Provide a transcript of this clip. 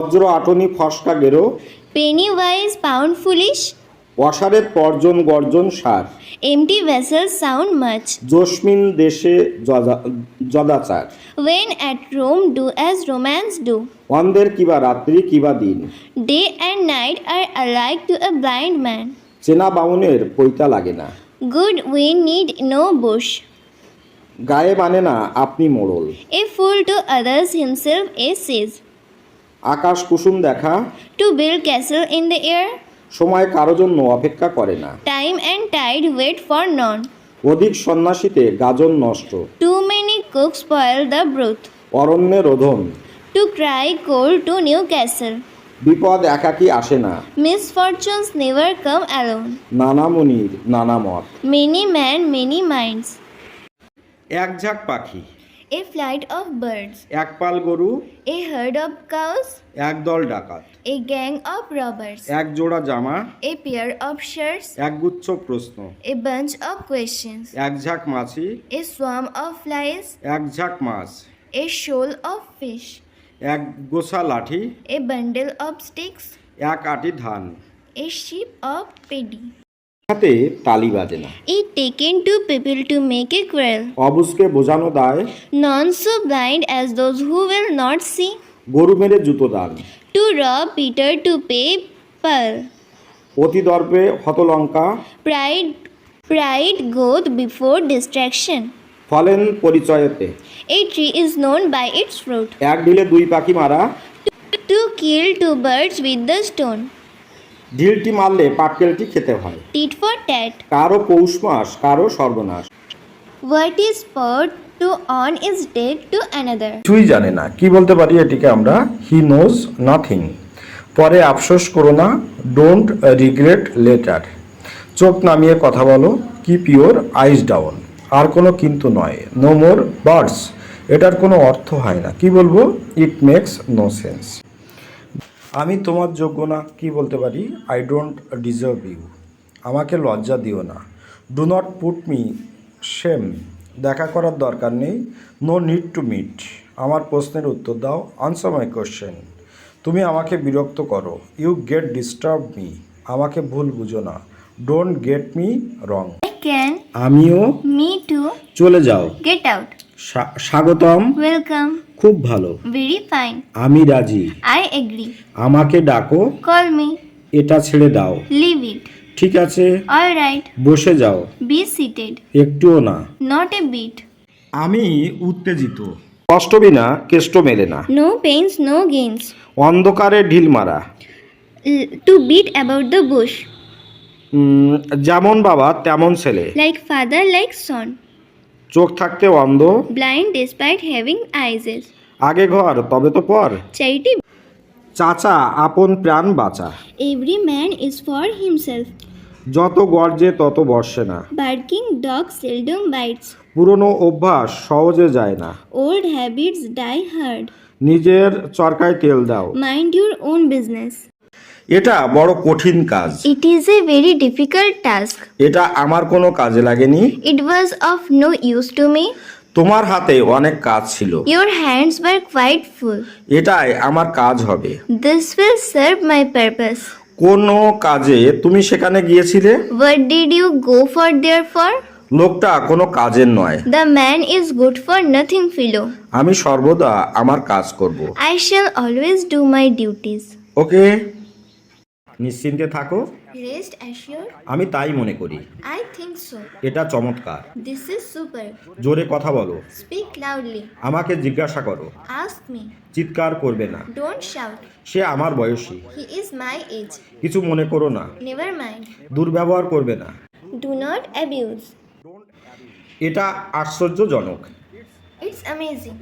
বজ্র আটনি ফসকা গেরো, Penny wise, pound foolish. অসারের তর্জন গর্জন সার, Empty vessels sound much. জস্মিন দেশে যদাচার, When at Rome, do as Romans do. অন্ধের কিবা রাত্রি কিবা দিন, Day and night are alike to a blind man. চেনা বাউনের পৈতা লাগে না, Good wind need no bush. গায়ে মানে না আপনি মোড়ল, A fool to others, himself a sage. আকাশ কুসুম দেখা, To build castle in the air, সময় কারো জন্য অপেক্ষা করে না, time and tide wait for none. অধিক সন্ন্যাসীতে গাজন নষ্ট, Too many cooks spoil the broth. অরণ্যে রোধন, To cry cold to Newcastle. বিপদ একাকী আসে না, Misfortunes never come alone. নানা মুনির নানা মত, Many men, many minds. এক ঝাঁক পাখি, A flight of birds. এক পাল গরু, A herd of cows. এক দল ডাকাত, A gang of robbers. এক জোড়া জামা, A pair of shirts. এক গুচ্ছ প্রশ্ন, A bunch of questions. এক ঝাঁক মাছি, A swarm of flies. এক ঝাঁক মাছ, A shoal of fish. এক গোছা লাঠি, A bundle of sticks. এক আটি ধান, A sheep of paddy. হাতে তালি বাজে না, It taken two people to make a quarrel. অবুজকে বোঝানো দায়, None so blind as those who will not see. গরু মেরে জুতো দান, To rob Peter to pay Paul. অতি দর্পে হতলঙ্কা, Pride goeth before distraction. ফলেন পরিচয়েতে, A tree is known by its fruit. এক ঢিলে দুই পাখি মারা, To kill two birds with the stone. ঢিলটি মারলে পাটকেলটি খেতে হয়, Tit for tat. কারো পৌষ মাস কারো সর্বনাশ, What is poured to on is dead to another. কিছুই জানে না, কি বলতে পারি এটিকে আমরা, হি নোজ নাথিং, পরে আফসোস করো না, ডোন্ট রিগ্রেট লেটার, চোখ নামিয়ে কথা বলো, কিপ ইউর আইস ডাউন, আর কোনো কিন্তু নয়, নো মোর বার্ডস, এটার কোনো অর্থ হয় না, কি বলবো, ইট মেক্স নো সেন্স, আমি তোমার যোগ্য না, কি বলতে পারি, আই ডোন্ট ডিজার্ভ ইউ, আমাকে লজ্জা দিও না, do not put me shame, দেখা করার দরকার নেই, নো নিড টু মিট, আমার প্রশ্নের উত্তর দাও, আনসার মাই কোশ্চেন, তুমি আমাকে বিরক্ত করো, ইউ গেট ডিস্টার্ব মি, আমাকে ভুল বুঝো না, don't get me wrong, I can. আমিও, Me too. চলে যাও, Get out. স্বাগতম, Welcome. খুব ভালো, Very fine. আমি রাজি, I agree. আমাকে ডাকো, Call me. এটা ছেড়ে দাও, Leave it. ঠিক আছে, All right. বসে যাও, Be seated. একটুও না, Not a bit. আমি উত্তেজিত, কষ্ট বিনা কেষ্ট মেলে না, No pains, no gains. অন্ধকারে ঢিল মারা, To beat about the bush. যেমন বাবা তেমন ছেলে, Like father, like son. চোখ থাকতে অন্ধ, Blind despite having eyes. আগে ঘর তবে তো পর, Charity. চাচা আপন প্রাণ বাঁচা, Every man is for himself. যত গর্জে তত বর্ষে না, Barking dog seldom bites. পুরনো অভ্যাস সহজে যায় না, Old habits die hard. নিজের চরকায় তেল দাও, Mind your own business. এটা বড় কঠিন কাজ, It is a very difficult task. এটা আমার কোনো কাজে লাগেনি, It was of no use to me. তোমার হাতে অনেক কাজ ছিল, Your hands were quite full. এটাই আমার কাজ হবে, This will serve my purpose. কোনো কাজে তুমি সেখানে গিয়েছিলে, What did you go for therefore? লোকটা কোনো কাজের নয়, The man is good for nothing fellow. আমি সর্বদা আমার কাজ করব, I shall always do my duties. ওকে, নিশ্চিন্তে থাকো, Rest assured. আমি তাই মনে করি, I think so. এটা চমৎকার, This is super. জোরে কথা বলো, Speak loudly. আমাকে জিজ্ঞাসা করো, Ask me. চিৎকার করবে না, Don't shout. সে আমার বয়সী, He is my age. কিছু মনে করো না, Never mind. দুর্ব্যবহার করবে না, Do not abuse. এটা আশ্চর্যজনক, It's amazing.